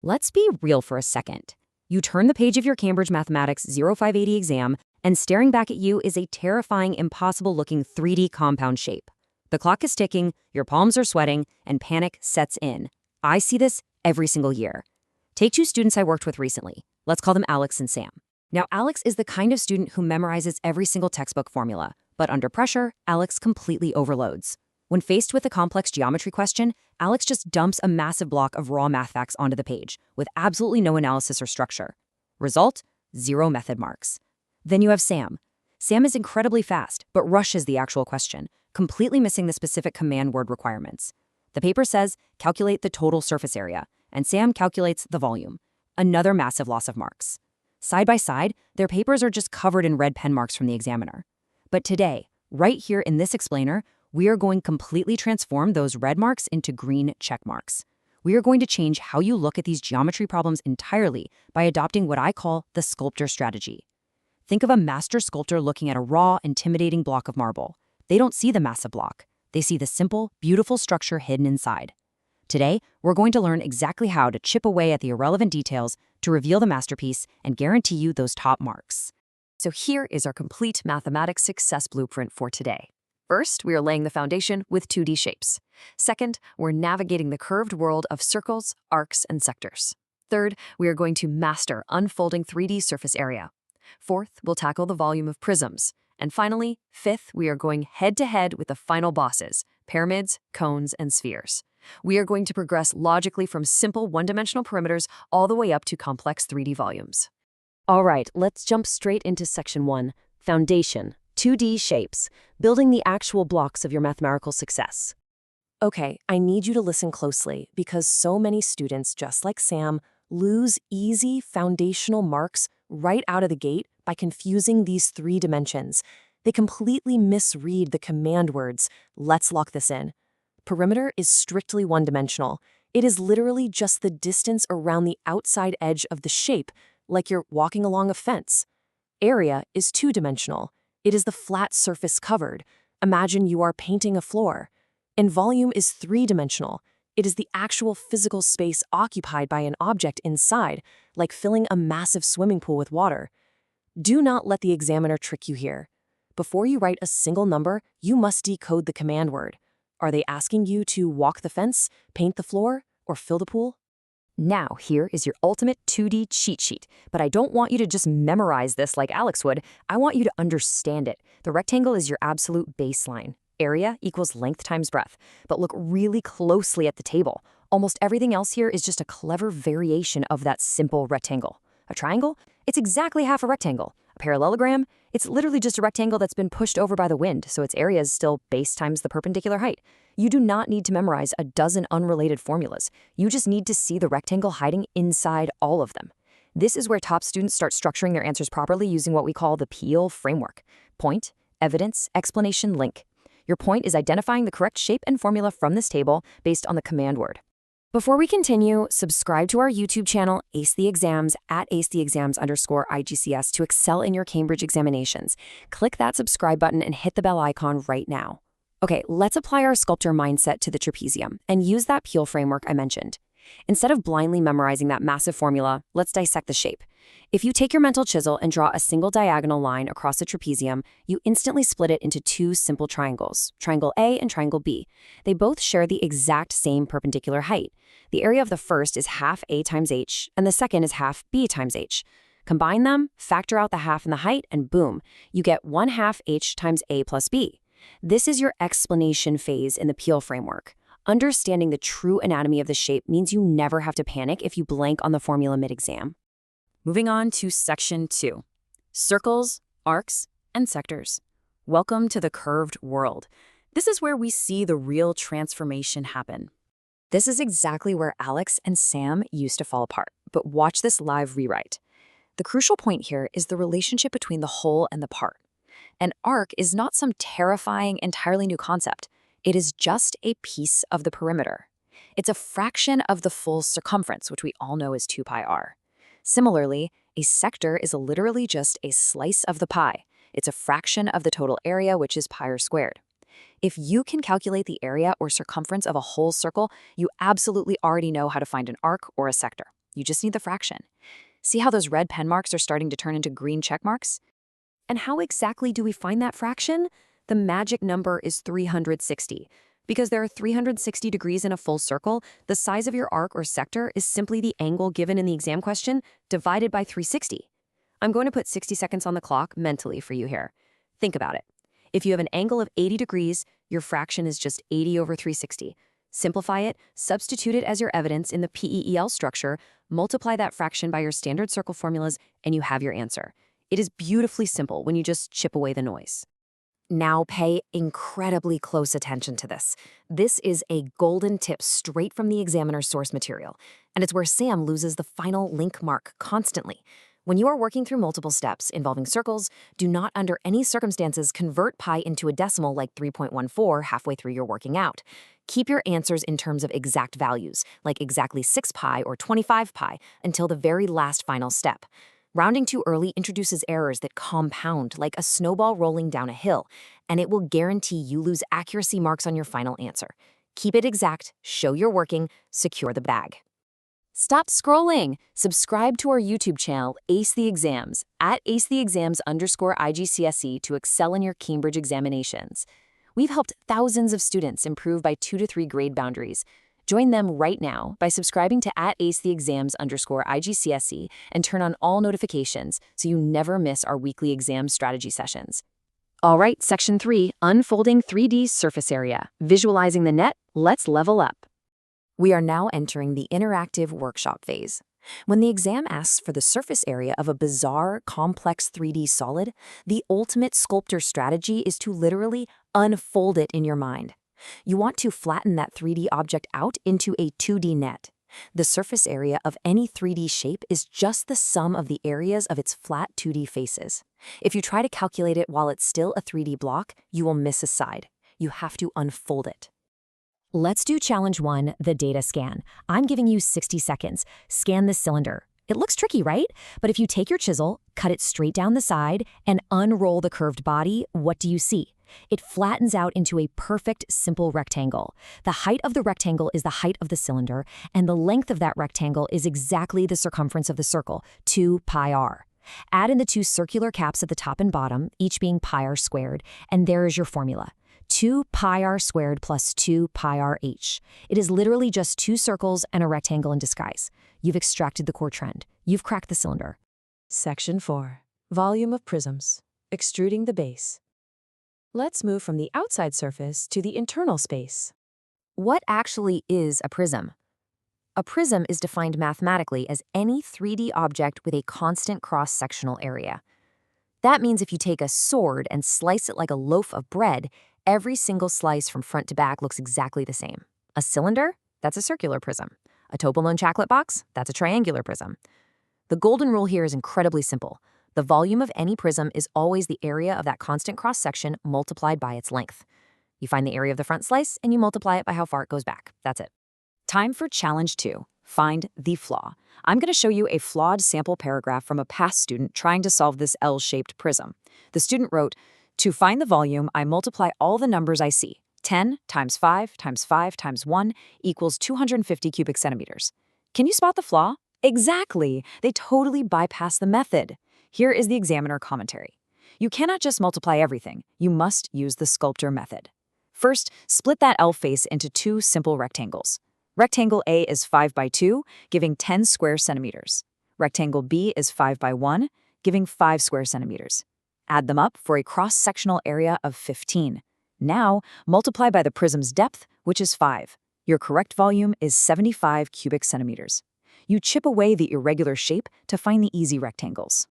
Let's be real for a second. You turn the page of your Cambridge Mathematics 0580 exam, and staring back at you is a terrifying, impossible-looking 3D compound shape. The clock is ticking, your palms are sweating, and panic sets in. I see this every single year. Take two students I worked with recently. Let's call them Alex and Sam. Now, Alex is the kind of student who memorizes every single textbook formula, but under pressure, Alex completely overloads. When faced with a complex geometry question, Alex just dumps a massive block of raw math facts onto the page, with absolutely no analysis or structure. Result? 0 method marks. Then you have Sam. Sam is incredibly fast, but rushes the actual question, completely missing the specific command word requirements. The paper says, calculate the total surface area, and Sam calculates the volume. Another massive loss of marks. Side by side, their papers are just covered in red pen marks from the examiner. But today, right here in this explainer, we are going to completely transform those red marks into green check marks. We are going to change how you look at these geometry problems entirely by adopting what I call the sculptor strategy. Think of a master sculptor looking at a raw, intimidating block of marble. They don't see the massive block. They see the simple, beautiful structure hidden inside. Today, we're going to learn exactly how to chip away at the irrelevant details to reveal the masterpiece and guarantee you those top marks. So here is our complete mathematics success blueprint for today. First, we are laying the foundation with 2D shapes. Second, we're navigating the curved world of circles, arcs, and sectors. Third, we are going to master unfolding 3D surface area. Fourth, we'll tackle the volume of prisms. And finally, fifth, we are going head-to-head with the final bosses, pyramids, cones, and spheres. We are going to progress logically from simple one-dimensional perimeters all the way up to complex 3D volumes. All right, let's jump straight into Section 1, Foundation. 2D shapes, building the actual blocks of your mathematical success. Okay, I need you to listen closely because so many students, just like Sam, lose easy foundational marks right out of the gate by confusing these 3 dimensions. They completely misread the command words. Let's lock this in. Perimeter is strictly one-dimensional. It is literally just the distance around the outside edge of the shape, like you're walking along a fence. Area is 2-dimensional. It is the flat surface covered. Imagine you are painting a floor. And volume is 3-dimensional. It is the actual physical space occupied by an object inside, like filling a massive swimming pool with water. Do not let the examiner trick you here. Before you write a single number, you must decode the command word. Are they asking you to walk the fence, paint the floor, or fill the pool? Now, here is your ultimate 2D cheat sheet, but I don't want you to just memorize this like Alex would. I want you to understand it. The rectangle is your absolute baseline. Area equals length times breadth, but look really closely at the table. Almost everything else here is just a clever variation of that simple rectangle. A triangle? It's exactly half a rectangle. A parallelogram? It's literally just a rectangle that's been pushed over by the wind, so its area is still base times the perpendicular height. You do not need to memorize a dozen unrelated formulas. You just need to see the rectangle hiding inside all of them. This is where top students start structuring their answers properly using what we call the PEAL framework. Point, evidence, explanation, link. Your point is identifying the correct shape and formula from this table based on the command word. Before we continue, subscribe to our YouTube channel, Ace the Exams, at acetheexams_IGCS to excel in your Cambridge examinations. Click that subscribe button and hit the bell icon right now. Okay, let's apply our sculptor mindset to the trapezium and use that PEAL framework I mentioned. Instead of blindly memorizing that massive formula, let's dissect the shape. If you take your mental chisel and draw a single diagonal line across the trapezium, you instantly split it into 2 simple triangles, triangle A and triangle B. They both share the exact same perpendicular height. The area of the first is half A times H, and the second is half B times H. Combine them, factor out the half and the height, and boom, you get 1/2 H times A plus B. This is your explanation phase in the PEAL framework. Understanding the true anatomy of the shape means you never have to panic if you blank on the formula mid-exam. Moving on to Section 2, Circles, Arcs, and Sectors. Welcome to the curved world. This is where we see the real transformation happen. This is exactly where Alex and Sam used to fall apart, but watch this live rewrite. The crucial point here is the relationship between the whole and the part. An arc is not some terrifying, entirely new concept. It is just a piece of the perimeter. It's a fraction of the full circumference, which we all know is 2 pi r. Similarly, a sector is literally just a slice of the pie. It's a fraction of the total area, which is pi r squared. If you can calculate the area or circumference of a whole circle, you absolutely already know how to find an arc or a sector. You just need the fraction. See how those red pen marks are starting to turn into green check marks? And how exactly do we find that fraction? The magic number is 360. Because there are 360 degrees in a full circle, the size of your arc or sector is simply the angle given in the exam question divided by 360. I'm going to put 60 seconds on the clock mentally for you here. Think about it. If you have an angle of 80 degrees, your fraction is just 80 over 360. Simplify it, substitute it as your evidence in the PEEL structure, multiply that fraction by your standard circle formulas, and you have your answer. It is beautifully simple when you just chip away the noise. Now pay incredibly close attention to this. This is a golden tip straight from the examiner's source material, and it's where Sam loses the final link mark constantly. When you are working through multiple steps involving circles, do not under any circumstances convert pi into a decimal like 3.14 halfway through your working out. Keep your answers in terms of exact values, like exactly 6 pi or 25 pi, until the very last final step. Rounding too early introduces errors that compound like a snowball rolling down a hill, and it will guarantee you lose accuracy marks on your final answer. Keep it exact, show you're working, secure the bag. Stop scrolling. Subscribe to our YouTube channel, Ace the Exams, at @acetheexams_IGCSE to excel in your Cambridge examinations. We've helped thousands of students improve by 2 to 3 grade boundaries. Join them right now by subscribing to @acetheexams_IGCSE and turn on all notifications so you never miss our weekly exam strategy sessions. All right, Section 3, Unfolding 3D Surface Area. Visualizing the net, let's level up. We are now entering the interactive workshop phase. When the exam asks for the surface area of a bizarre, complex 3D solid, the ultimate sculptor strategy is to literally unfold it in your mind. You want to flatten that 3D object out into a 2D net. The surface area of any 3D shape is just the sum of the areas of its flat 2D faces. If you try to calculate it while it's still a 3D block, you will miss a side. You have to unfold it. Let's do challenge 1, the data scan. I'm giving you 60 seconds. Scan the cylinder. It looks tricky, right? But if you take your chisel, cut it straight down the side, and unroll the curved body, what do you see? It flattens out into a perfect, simple rectangle. The height of the rectangle is the height of the cylinder, and the length of that rectangle is exactly the circumference of the circle, 2 pi r. Add in the 2 circular caps at the top and bottom, each being pi r squared, and there is your formula. 2 pi r squared plus 2 pi r h. It is literally just 2 circles and a rectangle in disguise. You've extracted the core trend. You've cracked the cylinder. Section 4. Volume of prisms. Extruding the base. Let's move from the outside surface to the internal space. What actually is a prism? A prism is defined mathematically as any 3D object with a constant cross-sectional area. That means if you take a sword and slice it like a loaf of bread, every single slice from front to back looks exactly the same. A cylinder? That's a circular prism. A Toblerone chocolate box? That's a triangular prism. The golden rule here is incredibly simple. The volume of any prism is always the area of that constant cross-section multiplied by its length. You find the area of the front slice, and you multiply it by how far it goes back. That's it. Time for challenge 2. Find the flaw. I'm going to show you a flawed sample paragraph from a past student trying to solve this L-shaped prism. The student wrote, "To find the volume, I multiply all the numbers I see. 10 times 5 times 5 times 1 equals 250 cubic centimeters. Can you spot the flaw?" Exactly! They totally bypass the method. Here is the examiner commentary. You cannot just multiply everything. You must use the sculptor method. First, split that L face into 2 simple rectangles. Rectangle A is 5 by 2, giving 10 square centimeters. Rectangle B is 5 by 1, giving 5 square centimeters. Add them up for a cross-sectional area of 15. Now, multiply by the prism's depth, which is 5. Your correct volume is 75 cubic centimeters. You chip away the irregular shape to find the easy rectangles.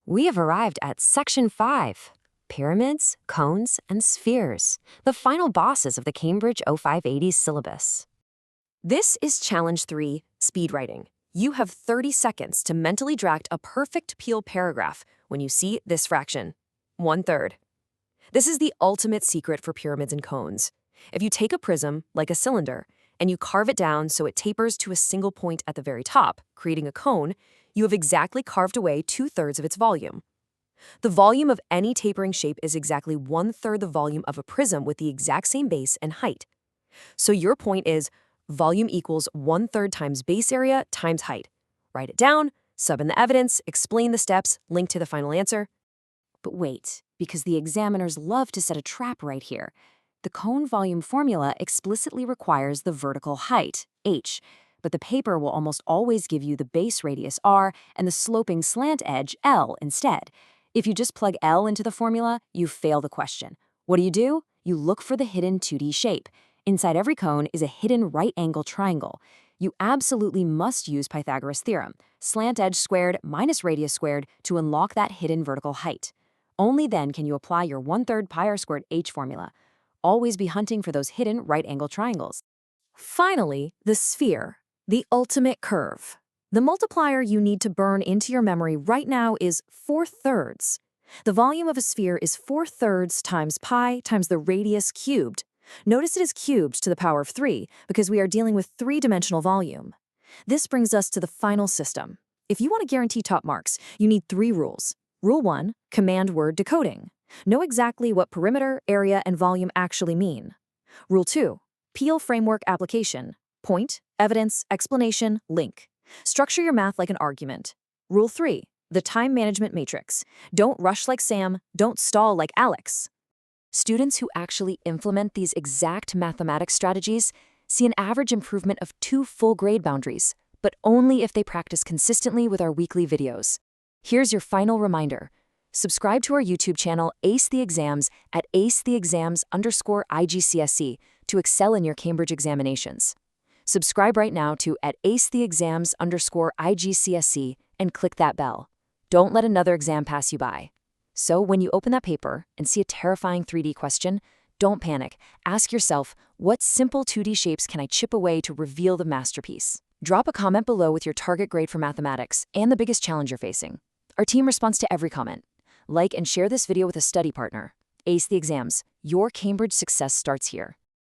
We have arrived at Section 5, Pyramids, Cones, and Spheres, the final bosses of the Cambridge 0580 syllabus. This is Challenge 3, Speed Writing. You have 30 seconds to mentally draft a perfect peel paragraph when you see this fraction, 1/3. This is the ultimate secret for pyramids and cones. If you take a prism, like a cylinder, and you carve it down so it tapers to a single point at the very top, creating a cone, you have exactly carved away 2/3 of its volume. The volume of any tapering shape is exactly 1/3 the volume of a prism with the exact same base and height. So your point is volume equals 1/3 times base area times height. Write it down, sub in the evidence, explain the steps, link to the final answer. But wait, because the examiners love to set a trap right here. The cone volume formula explicitly requires the vertical height, h, but the paper will almost always give you the base radius, r, and the sloping slant edge, l, instead. If you just plug L into the formula, you fail the question. What do? You look for the hidden 2D shape. Inside every cone is a hidden right-angle triangle. You absolutely must use Pythagoras' theorem, slant edge squared minus radius squared, to unlock that hidden vertical height. Only then can you apply your 1/3 pi r squared h formula. Always be hunting for those hidden right-angle triangles. Finally, the sphere, the ultimate curve. The multiplier you need to burn into your memory right now is 4/3. The volume of a sphere is 4/3 times pi times the radius cubed. Notice it is cubed to the power of 3 because we are dealing with 3-dimensional volume. This brings us to the final system. If you want to guarantee top marks, you need 3 rules. Rule 1, command word decoding. Know exactly what perimeter, area, and volume actually mean. Rule 2, Peel framework application. Point, evidence, explanation, link. Structure your math like an argument. Rule 3, the time management matrix. Don't rush like Sam, don't stall like Alex. Students who actually implement these exact mathematics strategies see an average improvement of 2 full grade boundaries, but only if they practice consistently with our weekly videos. Here's your final reminder. Subscribe to our YouTube channel Ace the Exams at acetheexams_IGCSE to excel in your Cambridge examinations. Subscribe right now to @acetheexams_IGCSE and click that bell. Don't let another exam pass you by. So when you open that paper and see a terrifying 3D question, don't panic. Ask yourself, what simple 2D shapes can I chip away to reveal the masterpiece? Drop a comment below with your target grade for mathematics and the biggest challenge you're facing. Our team responds to every comment. Like and share this video with a study partner. Ace the Exams, your Cambridge success starts here.